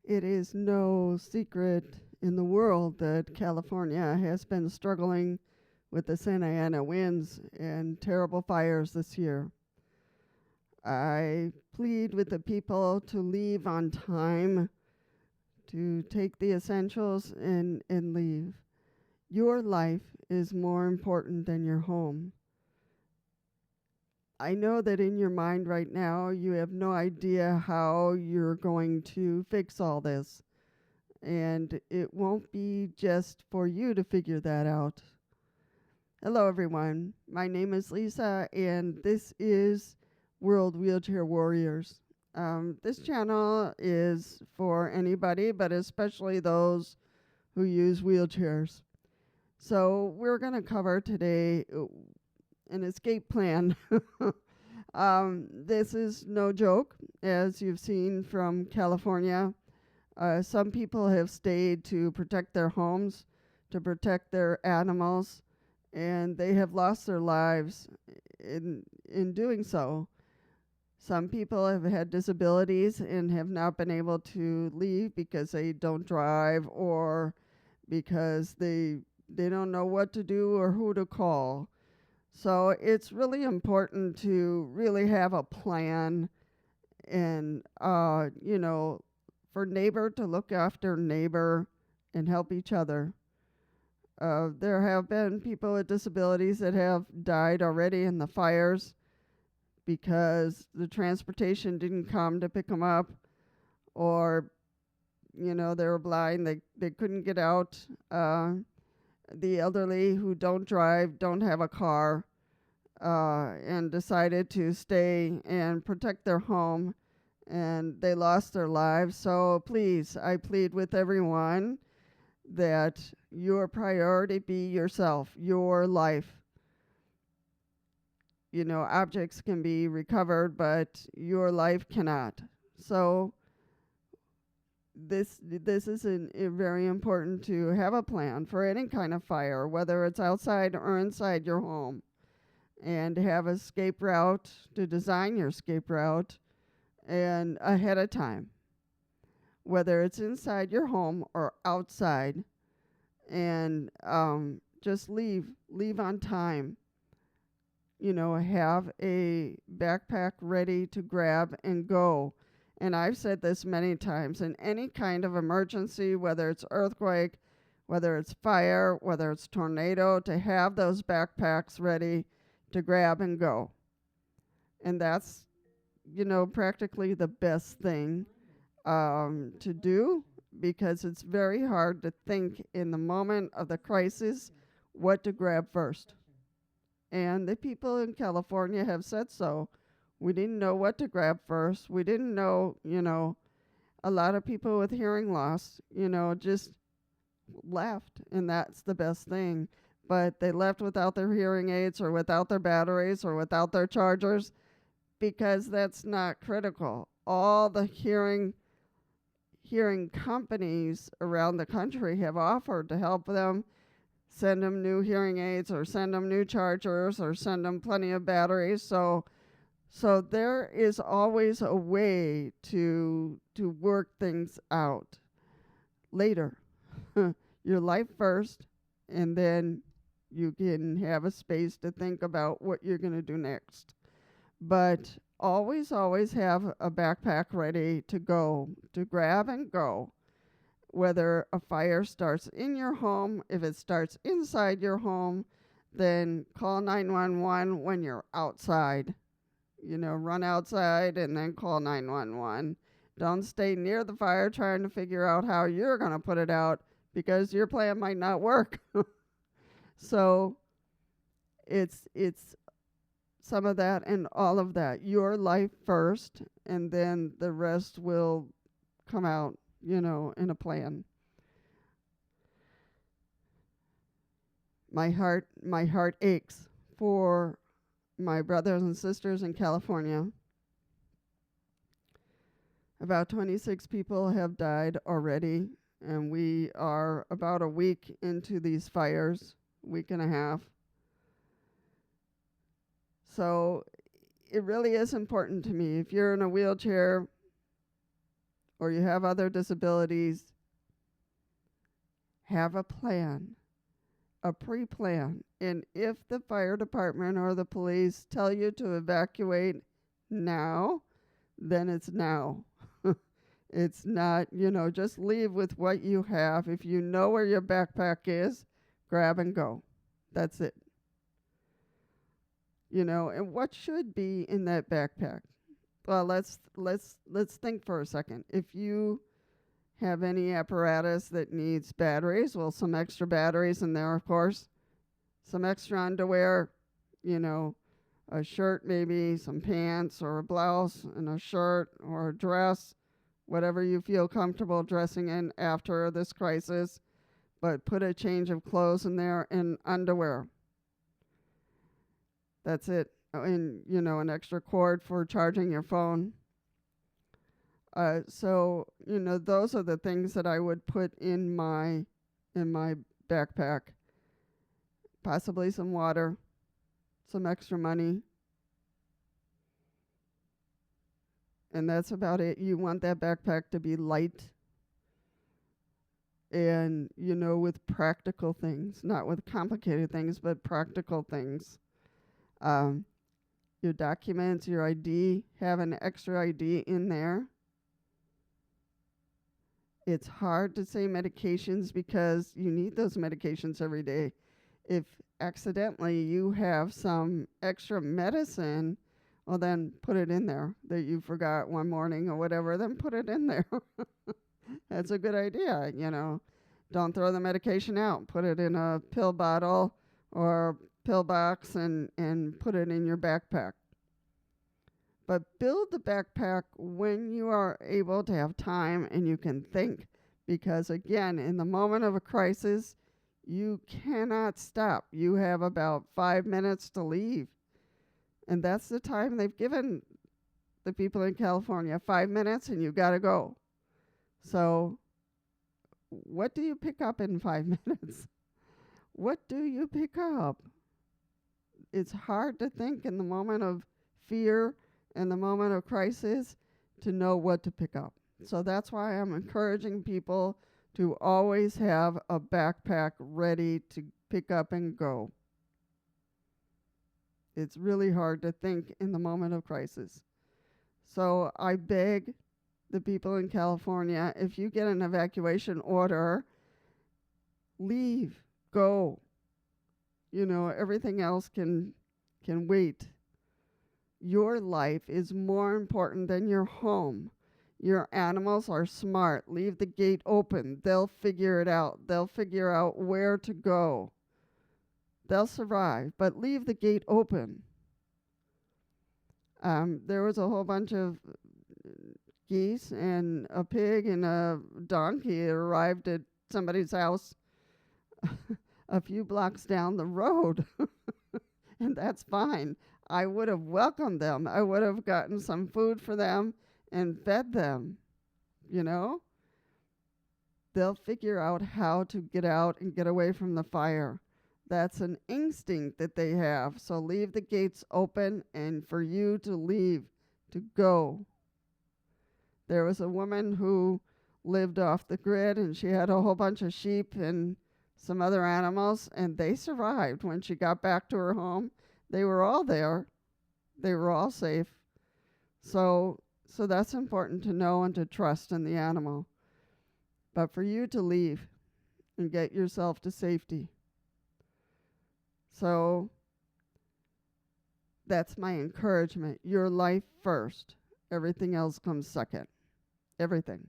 It is no secret in the world that California has been struggling with the Santa Ana winds and terrible fires this year. I plead with the people to leave on time, to take the essentials and leave. Your life is more important than your home. I know that in your mind right now, you have no idea how you're going to fix all this. And it won't be just for you to figure that out. Hello, everyone. My name is Lisa, and this is World Wheelchair Warriors. This channel is for anybody, but especially those who use wheelchairs. So we're going to cover today an escape plan. This is no joke, as you've seen from California. Some people have stayed to protect their homes, to protect their animals, and they have lost their lives in doing so. Some people have had disabilities and have not been able to leave because they don't drive or because they don't know what to do or who to call. So it's really important to really have a plan and for neighbor to look after neighbor and help each other. There have been people with disabilities that have died already in the fires because the transportation didn't come to pick them up, or they were blind, they couldn't get out. The elderly who don't drive, don't have a car, and decided to stay and protect their home, and they lost their lives. So please, I plead with everyone that your priority be yourself, your life. Objects can be recovered, but your life cannot. So this is very important to have a plan for any kind of fire, whether it's outside or inside your home, and have a escape route, to design your escape route and ahead of time, whether it's inside your home or outside, and just leave on time. Have a backpack ready to grab and go. And I've said this many times, in any kind of emergency, whether it's earthquake, whether it's fire, whether it's tornado, to have those backpacks ready to grab and go. And that's, practically the best thing to do, because it's very hard to think in the moment of the crisis what to grab first. And the people in California have said so. We didn't know what to grab first. We didn't know, a lot of people with hearing loss, just left, and that's the best thing. But they left without their hearing aids or without their batteries or without their chargers, because that's not critical. All the hearing companies around the country have offered to help them, send them new hearing aids or send them new chargers or send them plenty of batteries. So there is always a way to work things out later. Your life first, and then you can have a space to think about what you're going to do next. But always have a backpack ready to go, to grab and go. Whether a fire starts in your home, if it starts inside your home, then call 911 when you're outside. Run outside and then call 911. Don't stay near the fire trying to figure out how you're going to put it out, because your plan might not work. So it's some of that and all of that. Your life first, and then the rest will come out, in a plan. My heart aches for my brothers and sisters in California. About 26 people have died already, and we are about a week into these fires, week and a half. So it really is important to me. If you're in a wheelchair or you have other disabilities, have a plan, a pre-plan. And if the fire department or the police tell you to evacuate now, then it's now. It's not, just leave with what you have. If you know where your backpack is, grab and go. That's it. And what should be in that backpack? Well, let's think for a second. If you have any apparatus that needs batteries, well, some extra batteries in there, of course. Some extra underwear, a shirt maybe, some pants or a blouse and a shirt or a dress, whatever you feel comfortable dressing in after this crisis, but put a change of clothes in there and underwear. That's it. And, an extra cord for charging your phone. So, those are the things that I would put in my backpack. Possibly some water, some extra money. And that's about it. You want that backpack to be light and, with practical things, not with complicated things, but practical things. Your documents, your ID, have an extra ID in there. It's hard to say medications because you need those medications every day. If accidentally you have some extra medicine, well, then put it in there that you forgot one morning or whatever, then put it in there. That's a good idea, Don't throw the medication out. Put it in a pill bottle or pill box and put it in your backpack. But build the backpack when you are able to have time and you can think. Because again, in the moment of a crisis, you cannot stop. You have about 5 minutes to leave. And that's the time they've given the people in California, 5 minutes and you got to go. So what do you pick up in 5 minutes? What do you pick up? It's hard to think in the moment of fear and the moment of crisis to know what to pick up. So that's why I'm encouraging people to always have a backpack ready to pick up and go. It's really hard to think in the moment of crisis. So I beg the people in California, if you get an evacuation order, leave, go. Everything else can wait. Your life is more important than your home. Your animals are smart. Leave the gate open. They'll figure it out. They'll figure out where to go. They'll survive, but leave the gate open. There was a whole bunch of geese and a pig and a donkey that arrived at somebody's house a few blocks down the road. And that's fine. I would have welcomed them. I would have gotten some food for them and fed them. They'll figure out how to get out and get away from the fire. That's an instinct that they have. So leave the gates open and for you to leave, to go. There was a woman who lived off the grid and she had a whole bunch of sheep and some other animals, and they survived. When she got back to her home, they were all there. They were all safe. So that's important to know and to trust in the animal. But for you to leave and get yourself to safety. So that's my encouragement. Your life first. Everything else comes second. Everything.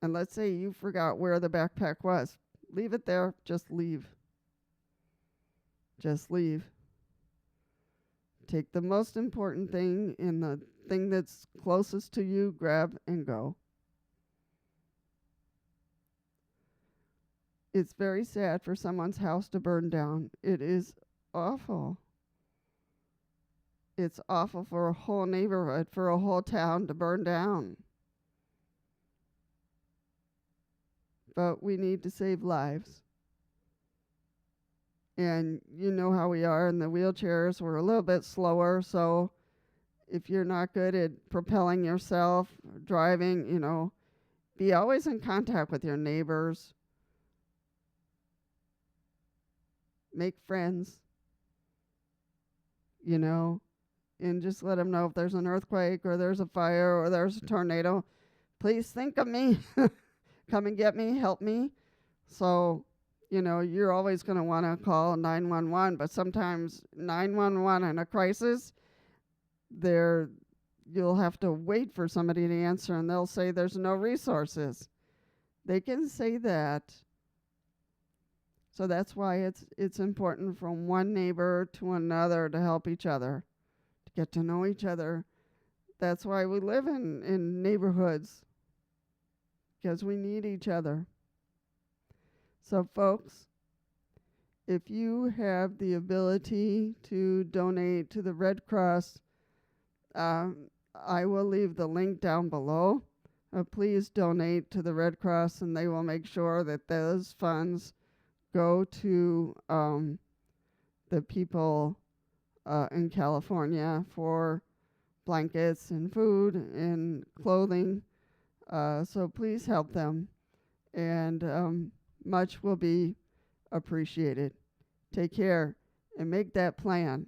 And let's say you forgot where the backpack was. Leave it there. Just leave. Just leave. Take the most important thing and the thing that's closest to you, grab and go. It's very sad for someone's house to burn down. It is awful. It's awful for a whole neighborhood, for a whole town to burn down. But we need to save lives. And you know how we are in the wheelchairs. We're a little bit slower, so if you're not good at propelling yourself, driving, be always in contact with your neighbors. Make friends, and just let them know if there's an earthquake or there's a fire or there's a tornado. Please think of me. Come and get me, help me. So, you're always going to want to call 911, but sometimes 911 in a crisis, you'll have to wait for somebody to answer, and they'll say there's no resources. They can say that. So that's why it's important from one neighbor to another to help each other, to get to know each other. That's why we live in neighborhoods, because we need each other. So folks, if you have the ability to donate to the Red Cross, I will leave the link down below. Please donate to the Red Cross, and they will make sure that those funds go to the people in California for blankets and food and clothing. So please help them, and much will be appreciated. Take care and make that plan.